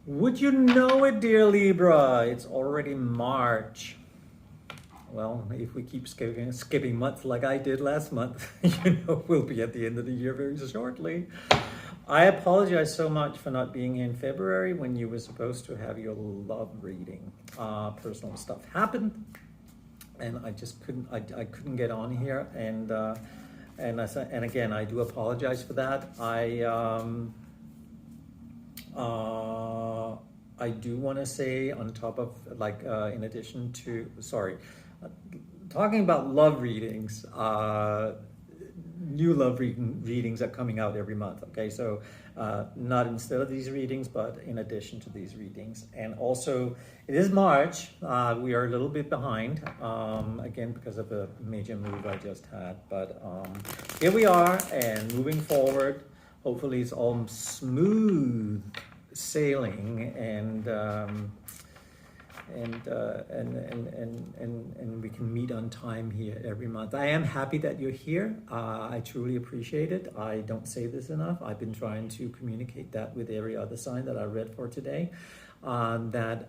Would you know it, dear Libra? It's already March. Well, if we keep skipping months like I did last month, we'll be at the end of the year very shortly. I apologize so much for not being here in February when you were supposed to have your love reading. Personal stuff happened, and I just couldn't. I couldn't get on here, and again, I do apologize for that. I do want to say on top of in addition to uh, talking about love readings, new readings are coming out every month. Okay, so not instead of these readings, but in addition to these readings, and also it is March. We are a little bit behind again because of a major move I just had, but here we are and moving forward. Hopefully, it's all smooth sailing, and we can meet on time here every month. I am happy that you're here. I truly appreciate it. I don't say this enough. I've been trying to communicate that with every other sign that I read for today. That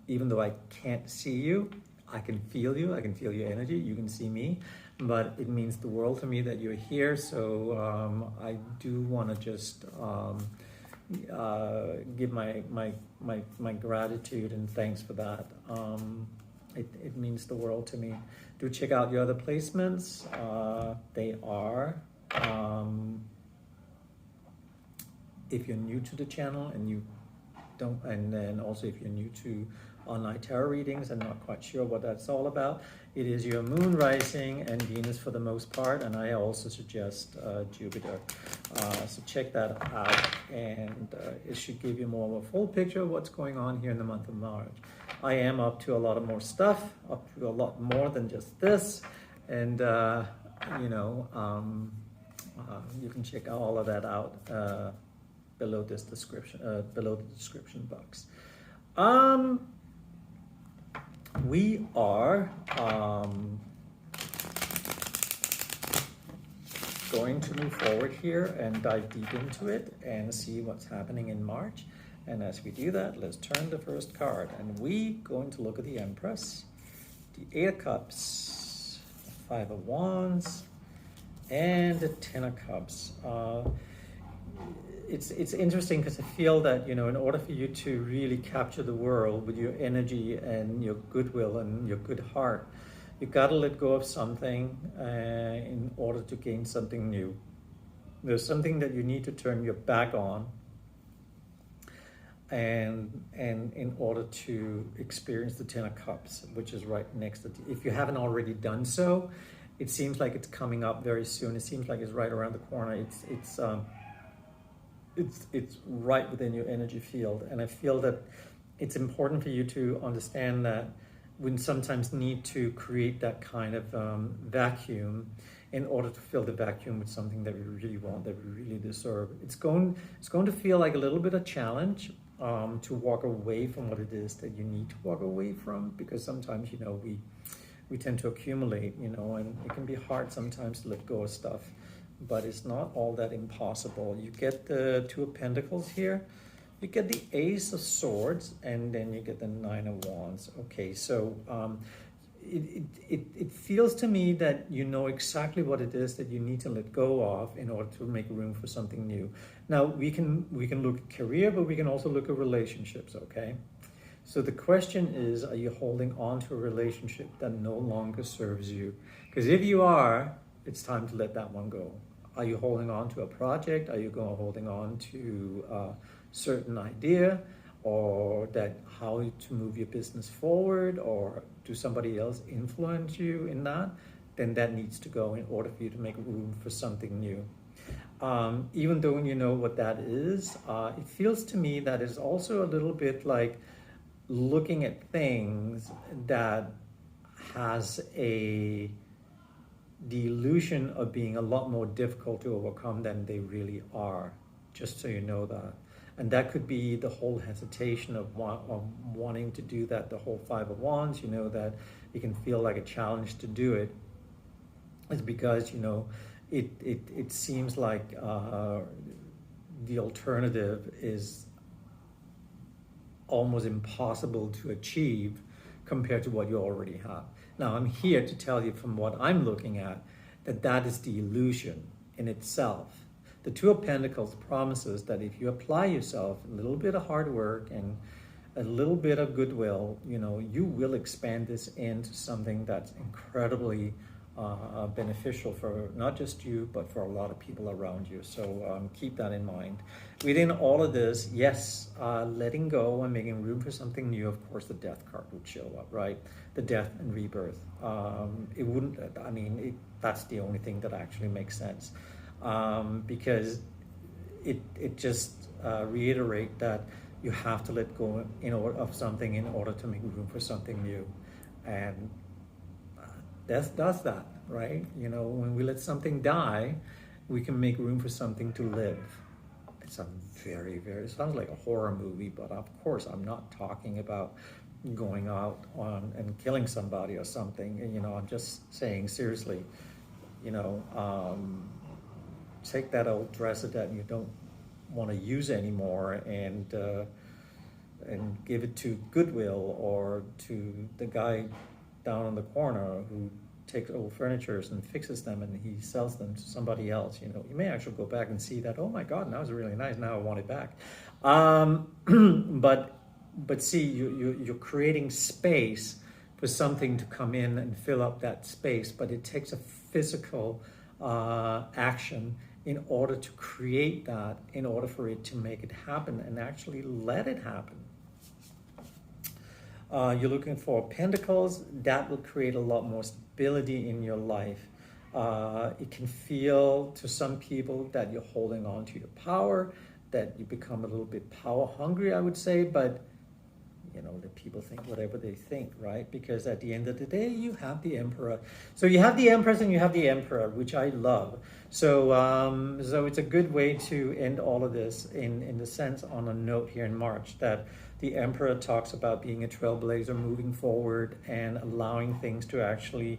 even though I can't see you, I can feel you. I can feel your energy. You can see me, but it means the world to me that you're here. So I do want to just give my gratitude and thanks for that. It means the world to me. Do check out your other placements. They are, if you're new to the channel and you don't, and then also if you're new to online tarot readings and not quite sure what that's all about, it is your moon rising and Venus for the most part, and I also suggest Jupiter. So check that out, and it should give you more of a full picture of what's going on here in the month of March. I am up to a lot of more stuff, up to a lot more than just this, and you can check all of that out below this description, below the description box. We are going to move forward here and dive deep into it and see what's happening in March. And as we do that, let's turn the first card. And we're going to look at the Empress, the Eight of Cups, the Five of Wands, and the Ten of Cups. It's interesting because I feel that, in order for you to really capture the world with your energy and your goodwill and your good heart, you got to let go of something in order to gain something new. There's something that you need to turn your back on, and in order to experience the Ten of Cups, which is right next to if you haven't already done so, it seems like it's coming up very soon. It seems like it's right around the corner. It's right within your energy field, and I feel that it's important for you to understand that we sometimes need to create that kind of vacuum in order to fill the vacuum with something that we really want, that we really deserve. It's going to feel like a little bit of challenge to walk away from what it is that you need to walk away from, because sometimes we tend to accumulate, and it can be hard sometimes to let go of stuff. But it's not all that impossible. You get the Two of Pentacles here, you get the Ace of Swords, and then you get the Nine of Wands. Okay, so it feels to me that you know exactly what it is that you need to let go of in order to make room for something new. Now we can look at career, but we can also look at relationships. Okay, so the question is, are you holding on to a relationship that no longer serves you? Because if you are, it's time to let that one go. Are you holding on to a project? Are you holding on to a certain idea, or that how to move your business forward, or do somebody else influence you in that? Then that needs to go in order for you to make room for something new. Even though you know what that is, it feels to me that it's also a little bit like looking at things that has the illusion of being a lot more difficult to overcome than they really are, just so you know that. And that could be the whole hesitation of wanting to do that, the whole Five of Wands, that it can feel like a challenge to do it. It's because, it seems like the alternative is almost impossible to achieve compared to what you already have. Now, I'm here to tell you from what I'm looking at that that is the illusion in itself. The Two of Pentacles promises that if you apply yourself, a little bit of hard work and a little bit of goodwill, you will expand this into something that's incredibly beneficial for not just you, but for a lot of people around you. So keep that in mind. Within all of this, yes, letting go and making room for something new. Of course, the Death card would show up, right? The death and rebirth. It wouldn't. That's the only thing that actually makes sense, because it just reiterate that you have to let go of something in order to make room for something new, and death does that, right? When we let something die, we can make room for something to live. It's a very, very, sounds like a horror movie, but of course I'm not talking about going out on and killing somebody or something. I'm just saying seriously, take that old dresser that you don't want to use anymore and give it to Goodwill or to the guy down on the corner who takes old furnitures and fixes them and he sells them to somebody else. You may actually go back and see that, oh my God, that was really nice, now I want it back. But see, you're creating space for something to come in and fill up that space, but it takes a physical action in order to create that, in order for it to make it happen and actually let it happen. You're looking for Pentacles. That will create a lot more stability in your life. It can feel to some people that you're holding on to your power, that you become a little bit power hungry, I would say, but that people think whatever they think, right? Because at the end of the day, you have the Emperor. So you have the Empress and you have the Emperor, which I love. So it's a good way to end all of this in the sense on a note here in March that the Emperor talks about being a trailblazer, moving forward and allowing things to actually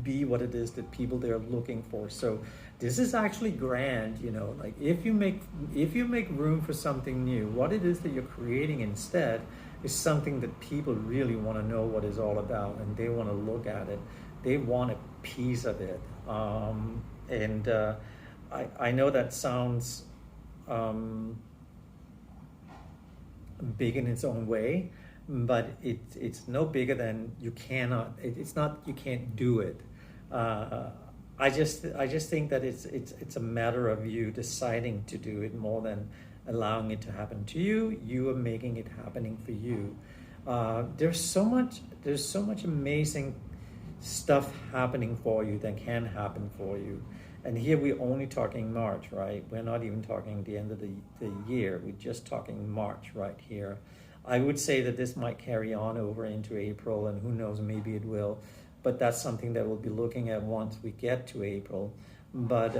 be what it is that people they're looking for. So this is actually grand, like if you make room for something new, what it is that you're creating instead is something that people really want to know what it's all about, and they want to look at it. They want a piece of it. I know that sounds big in its own way, but it's no bigger than you cannot. It's not you can't do it. I just think that it's a matter of you deciding to do it more than allowing it to happen to you. You are making it happening for you. There's so much amazing stuff happening for you that can happen for you. And here we're only talking March, right? We're not even talking the end of the year. We're just talking March right here. I would say that this might carry on over into April, and who knows, maybe it will. But that's something that we'll be looking at once we get to April. But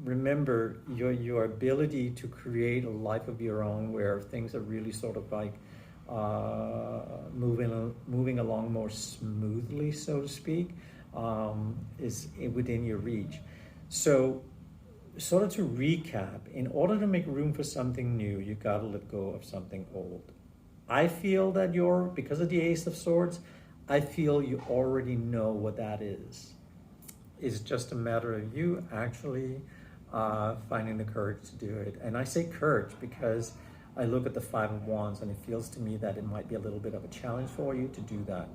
remember, your ability to create a life of your own where things are really sort of like moving along more smoothly, so to speak, is within your reach. So sort of to recap, in order to make room for something new, you got to let go of something old. I feel that because of the Ace of Swords, I feel you already know what that is. It's just a matter of you actually finding the courage to do it. And I say courage because I look at the Five of Wands and it feels to me that it might be a little bit of a challenge for you to do that.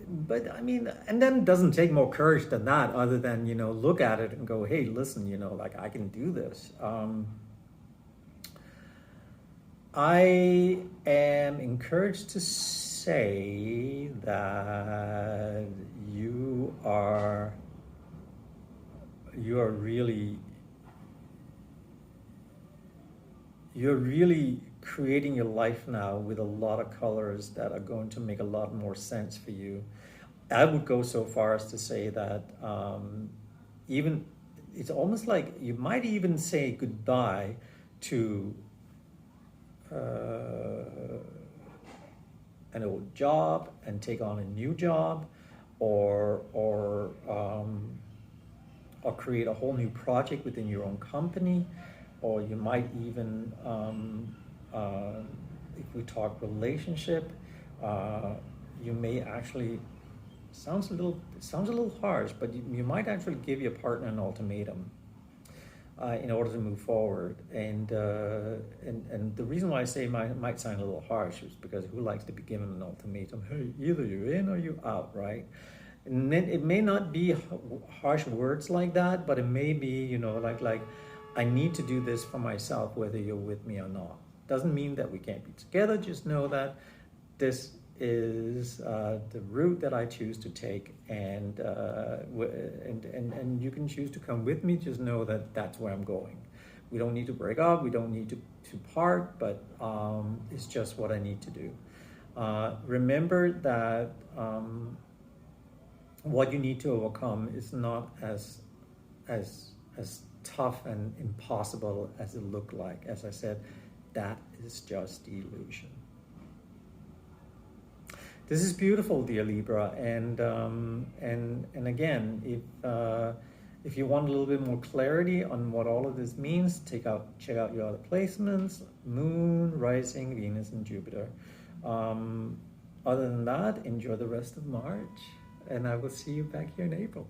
But I mean, and then it doesn't take more courage than that, other than, look at it and go, hey, listen, like I can do this. I am encouraged to say that you are really creating your life now with a lot of colors that are going to make a lot more sense for you. I would go so far as to say that even it's almost like you might even say goodbye to an old job and take on a new job, or create a whole new project within your own company. or you might even, if we talk relationship, you may actually, it sounds a little harsh, but you might actually give your partner an ultimatum in order to move forward. And the reason why I say might sound a little harsh is because who likes to be given an ultimatum? Hey, either you're in or you're out, right? And then it may not be harsh words like that, but it may be, like I need to do this for myself, whether you're with me or not. Doesn't mean that we can't be together. Just know that this is the route that I choose to take, and you can choose to come with me. Just know that that's where I'm going. We don't need to break up. We don't need to part, but it's just what I need to do. Remember that what you need to overcome is not as tough and impossible as it looked like. As I said, that is just illusion. This is beautiful, dear Libra, and again, if you want a little bit more clarity on what all of this means, check out your other placements: Moon, Rising, Venus, and Jupiter. Other than that, enjoy the rest of March, and I will see you back here in April.